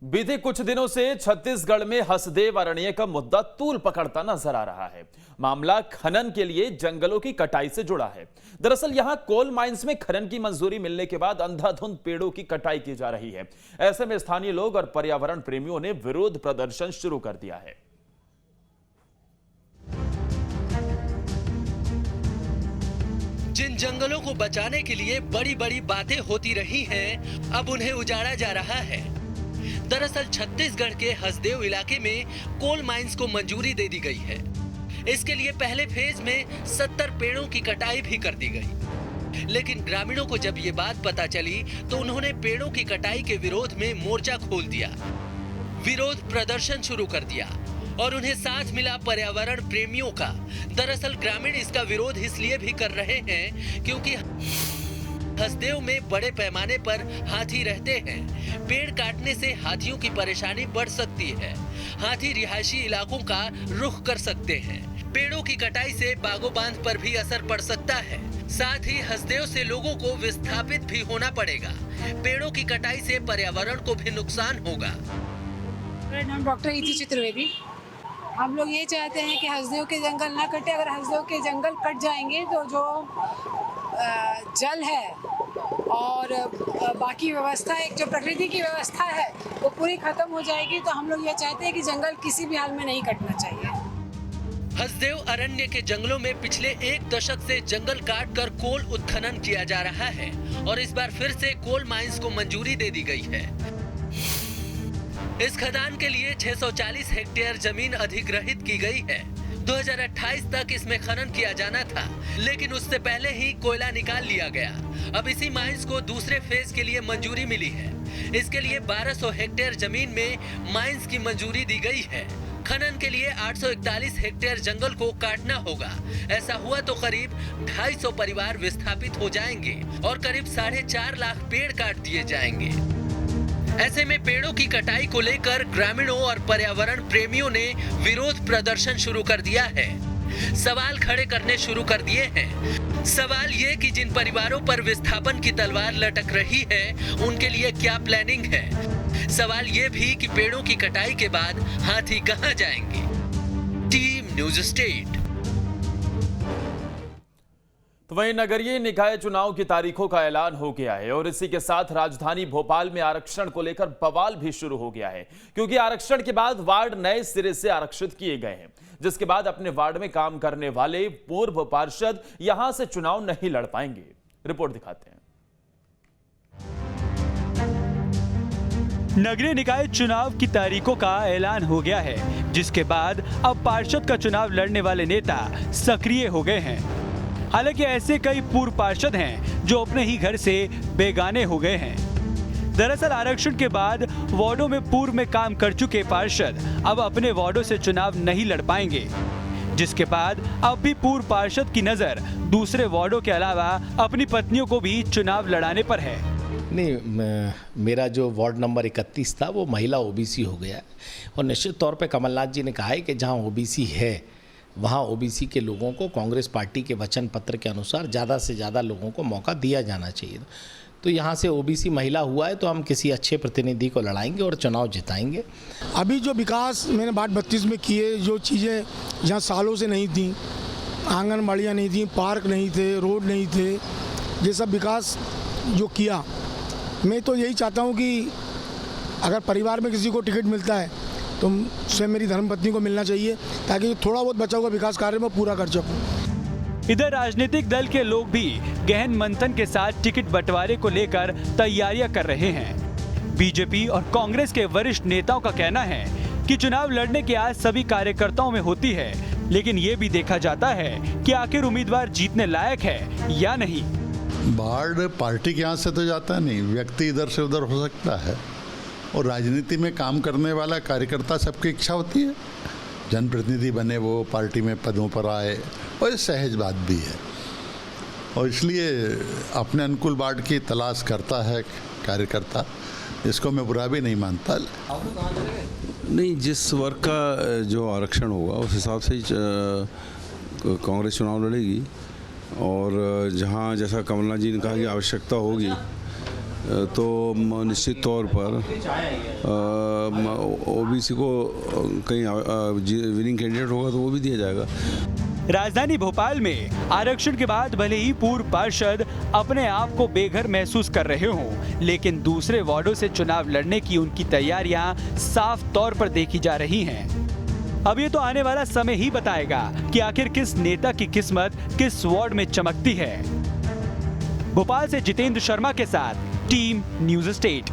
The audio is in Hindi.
बीते कुछ दिनों से छत्तीसगढ़ में हसदेव अरण्य का मुद्दा तूल पकड़ता नजर आ रहा है। मामला खनन के लिए जंगलों की कटाई से जुड़ा है। दरअसल यहां कोल माइंस में खनन की मंजूरी मिलने के बाद अंधाधुंध पेड़ों की कटाई की जा रही है। ऐसे में स्थानीय लोग और पर्यावरण प्रेमियों ने विरोध प्रदर्शन शुरू कर दिया है। जिन जंगलों को बचाने के लिए बड़ी बड़ी बातें होती रही हैं, अब उन्हें उजाड़ा जा रहा है। दरअसल छत्तीसगढ़ के हसदेव इलाके में कोल माइंस को मंजूरी दे दी गई है। इसके लिए पहले फेज में 70 पेड़ों की कटाई भी कर दी गई। लेकिन ग्रामीणों को जब ये बात पता चली तो उन्होंने पेड़ों की कटाई के विरोध में मोर्चा खोल दिया, विरोध प्रदर्शन शुरू कर दिया और उन्हें साथ मिला पर्यावरण प्रेमियों का। दरअसल ग्रामीण इसका विरोध इसलिए भी कर रहे हैं क्योंकि हसदेव में बड़े पैमाने पर हाथी रहते हैं। पेड़ काटने से हाथियों की परेशानी बढ़ सकती है। हाथी रिहायशी इलाकों का रुख कर सकते हैं। पेड़ों की कटाई से बागोबांध पर भी असर पड़ सकता है। साथ ही हसदेव से लोगों को विस्थापित भी होना पड़ेगा। पेड़ों की कटाई से पर्यावरण को भी नुकसान होगा। मेरा नाम डॉक्टर इति चतुर्वेदी। हम लोग ये चाहते हैं कि हसदेव के जंगल ना कटे। अगर हसदेव के जंगल कट जाएंगे तो जो जल है और बाकी व्यवस्था, एक जो प्रकृति की व्यवस्था है वो पूरी खत्म हो जाएगी। तो हम लोग ये चाहते हैं कि जंगल किसी भी हाल में नहीं कटना चाहिए। हसदेव अरण्य के जंगलों में पिछले 1 दशक से जंगल काटकर कोल उत्खनन किया जा रहा है और इस बार फिर से कोल माइंस को मंजूरी दे दी गई है। इस खदान के लिए 640 हेक्टेयर जमीन अधिग्रहित की गई है। 2028 तक इसमें खनन किया जाना था, लेकिन उससे पहले ही कोयला निकाल लिया गया। अब इसी माइंस को दूसरे फेज के लिए मंजूरी मिली है। इसके लिए 1200 हेक्टेयर जमीन में माइंस की मंजूरी दी गई है। खनन के लिए 841 हेक्टेयर जंगल को काटना होगा। ऐसा हुआ तो करीब 250 परिवार विस्थापित हो जाएंगे और करीब 4.5 लाख पेड़ काट दिए जाएंगे। ऐसे में पेड़ों की कटाई को लेकर ग्रामीणों और पर्यावरण प्रेमियों ने विरोध प्रदर्शन शुरू कर दिया है। सवाल खड़े करने शुरू कर दिए हैं। सवाल ये कि जिन परिवारों पर विस्थापन की तलवार लटक रही है उनके लिए क्या प्लानिंग है। सवाल ये भी कि पेड़ों की कटाई के बाद हाथी कहां जाएंगे। Team news state. तो वहीं नगरीय निकाय चुनाव की तारीखों का ऐलान हो गया है और इसी के साथ राजधानी भोपाल में आरक्षण को लेकर बवाल भी शुरू हो गया है, क्योंकि आरक्षण के बाद वार्ड नए सिरे से आरक्षित किए गए हैं, जिसके बाद अपने वार्ड में काम करने वाले पूर्व पार्षद यहां से चुनाव नहीं लड़ पाएंगे। रिपोर्ट दिखाते हैं। नगरीय निकाय चुनाव की तारीखों का ऐलान हो गया है, जिसके बाद अब पार्षद का चुनाव लड़ने वाले नेता सक्रिय हो गए हैं। हालांकि ऐसे कई पूर्व पार्षद हैं जो अपने ही घर से बेगाने हो गए हैं। दरअसल आरक्षण के बाद वार्डों में पूर्व में काम कर चुके पार्षद अब अपने वार्डों से चुनाव नहीं लड़ पाएंगे, जिसके बाद अब भी पूर्व पार्षद की नजर दूसरे वार्डों के अलावा अपनी पत्नियों को भी चुनाव लड़ाने पर है। नहीं, मेरा जो वार्ड नंबर 31 था वो महिला ओबीसी हो गया और निश्चित तौर पे कमलनाथ जी ने कहा है कि जहां ओबीसी है वहाँ ओबीसी के लोगों को कांग्रेस पार्टी के वचन पत्र के अनुसार ज़्यादा से ज़्यादा लोगों को मौका दिया जाना चाहिए। तो यहाँ से ओबीसी महिला हुआ है तो हम किसी अच्छे प्रतिनिधि को लड़ाएंगे और चुनाव जिताएंगे। अभी जो विकास मैंने वार्ड 32 में किए, जो चीज़ें जहाँ सालों से नहीं थी, आंगनबाड़ियाँ नहीं थी, पार्क नहीं थे, रोड नहीं थे, ये सब विकास जो किया, मैं तो यही चाहता हूँ कि अगर परिवार में किसी को टिकट मिलता है तो स्वयं मेरी धर्मपत्नी को मिलना चाहिए, ताकि थोड़ा बहुत बचा हुआ विकास कार्य में पूरा कर सकूं। इधर राजनीतिक दल के लोग भी गहन मंथन के साथ टिकट बंटवारे को लेकर तैयारियां कर रहे हैं। बीजेपी और कांग्रेस के वरिष्ठ नेताओं का कहना है कि चुनाव लड़ने की आस सभी कार्यकर्ताओं में होती है, लेकिन ये भी देखा जाता है कि आखिर उम्मीदवार जीतने लायक है या नहीं। वार्ड पार्टी के यहाँ से तो जाता नहीं, व्यक्ति इधर से उधर हो सकता है और राजनीति में काम करने वाला कार्यकर्ता सबकी इच्छा होती है जनप्रतिनिधि बने, वो पार्टी में पदों पर आए, और ये सहज बात भी है और इसलिए अपने अनुकूल वार्ड की तलाश करता है कार्यकर्ता। इसको मैं बुरा भी नहीं मानता। नहीं, जिस वर्ग का जो आरक्षण होगा उस हिसाब से कांग्रेस चुनाव लड़ेगी और जहाँ जैसा कमलनाथ जी ने कहा कि आवश्यकता होगी तो निश्चित तौर पर ओबीसी को कहीं विनिंग कैंडिडेट होगा तो वो भी दिया जाएगा। राजधानी भोपाल में आरक्षण के बाद भले ही पूर्व पार्षद अपने आप को बेघर महसूस कर रहे हों, लेकिन दूसरे वार्डों से चुनाव लड़ने की उनकी तैयारियां साफ तौर पर देखी जा रही हैं। अब ये तो आने वाला समय ही बताएगा कि आखिर किस नेता की किस्मत किस वार्ड में चमकती है। भोपाल से जितेंद्र शर्मा के साथ टीम न्यूज़ स्टेट।